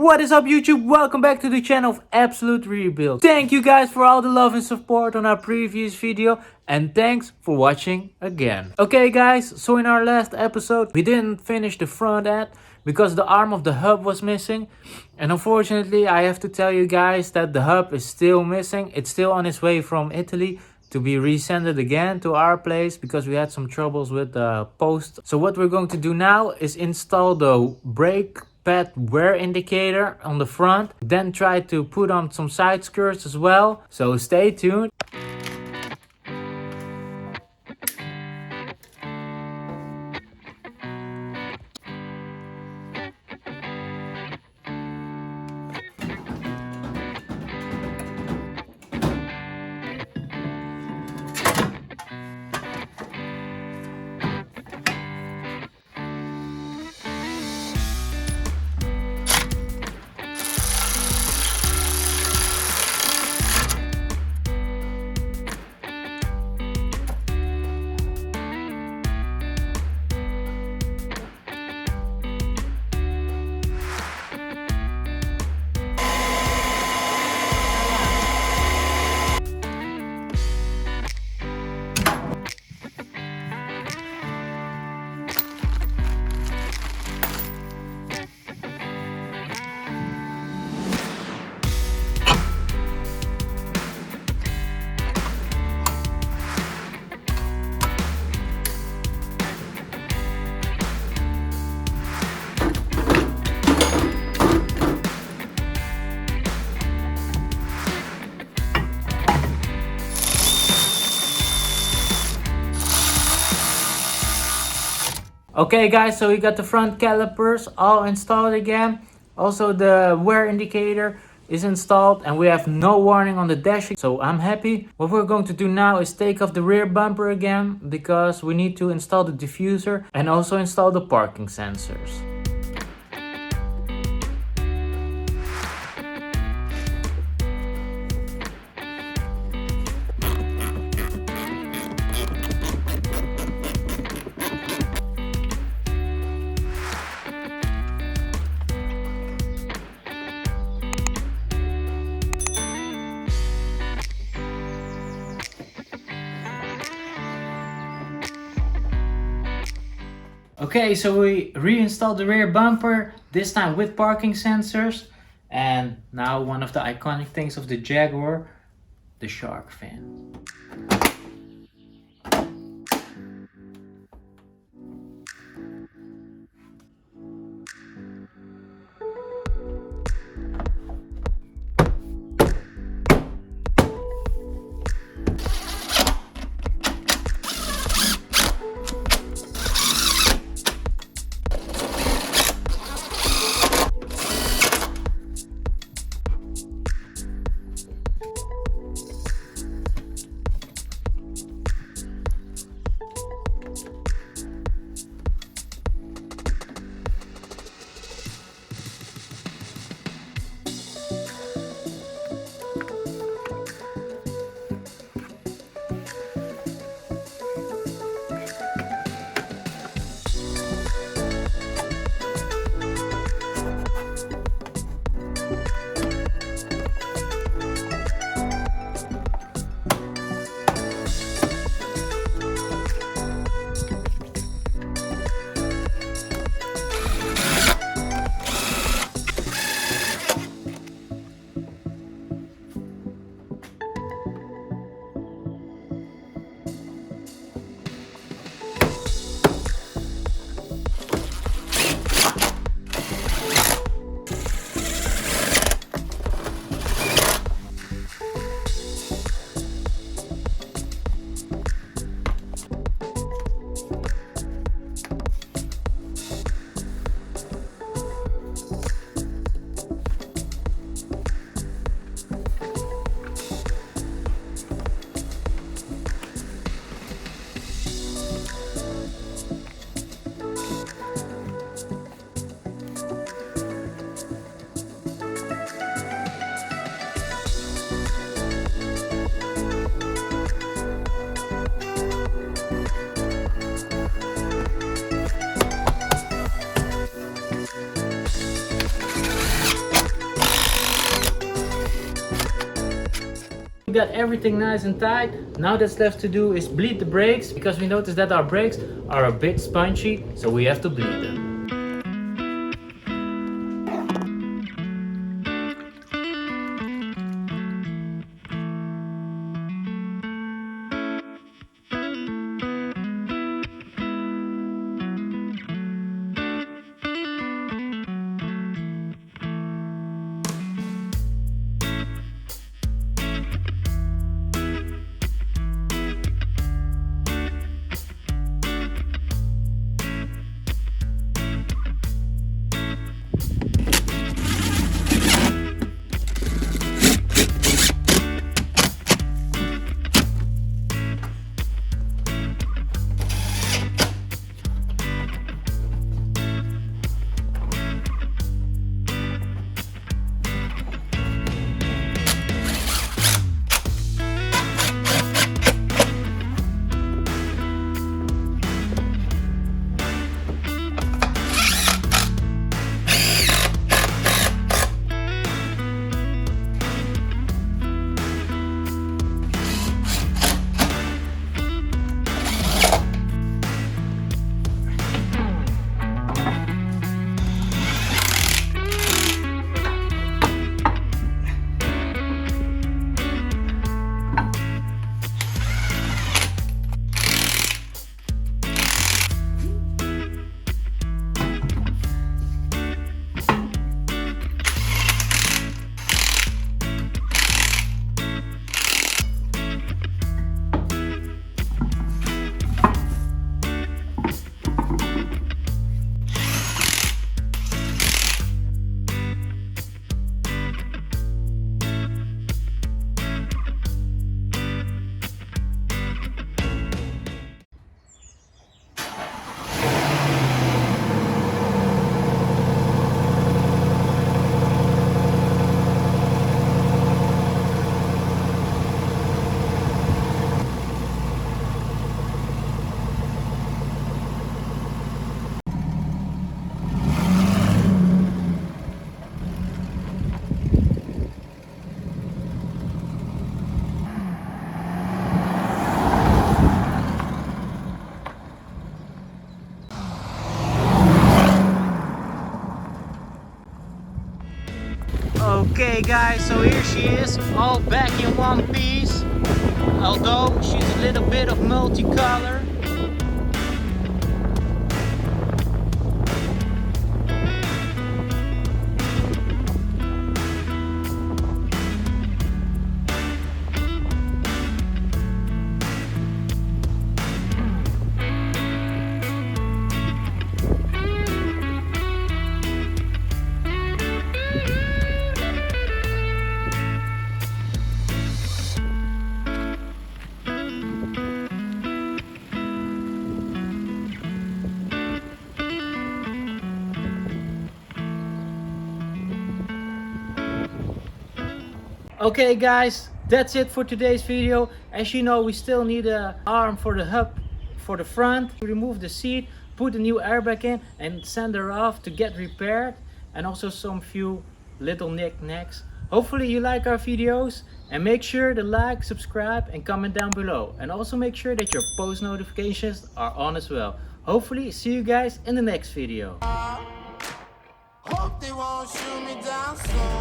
What is up YouTube? Welcome back to the channel of Absolute Rebuild. Thank you guys for all the love and support on our previous video and thanks for watching again. Okay guys, so in our last episode we didn't finish the front end because the arm of the hub was missing, and unfortunately I have to tell you guys that the hub is still missing. It's still on its way from Italy to be resended again to our place because we had some troubles with the post. So what we're going to do now is install the brake pad wear indicator on the front, then try to put on some side skirts as well, so stay tuned. Okay guys, so we got the front calipers all installed again. Also the wear indicator is installed and we have no warning on the dash, so I'm happy. What we're going to do now is take off the rear bumper again because we need to install the diffuser and also install the parking sensors. Okay, so we reinstalled the rear bumper, this time with parking sensors. And now one of the iconic things of the Jaguar, the shark fin. We got everything nice and tight. Now that's left to do is bleed the brakes, because we noticed that our brakes are a bit spongy, so we have to bleed them. Okay guys, so here she is, all back in one piece, although she's a little bit of multicolor. Okay guys, that's it for today's video. As you know, we still need an arm for the hub for the front. Remove the seat, put a new airbag in and send her off to get repaired, and also some few little knickknacks. Hopefully you like our videos, and make sure to like, subscribe and comment down below, and also make sure that your post notifications are on as well. Hopefully see you guys in the next video. Hope they won't shoot me down soon.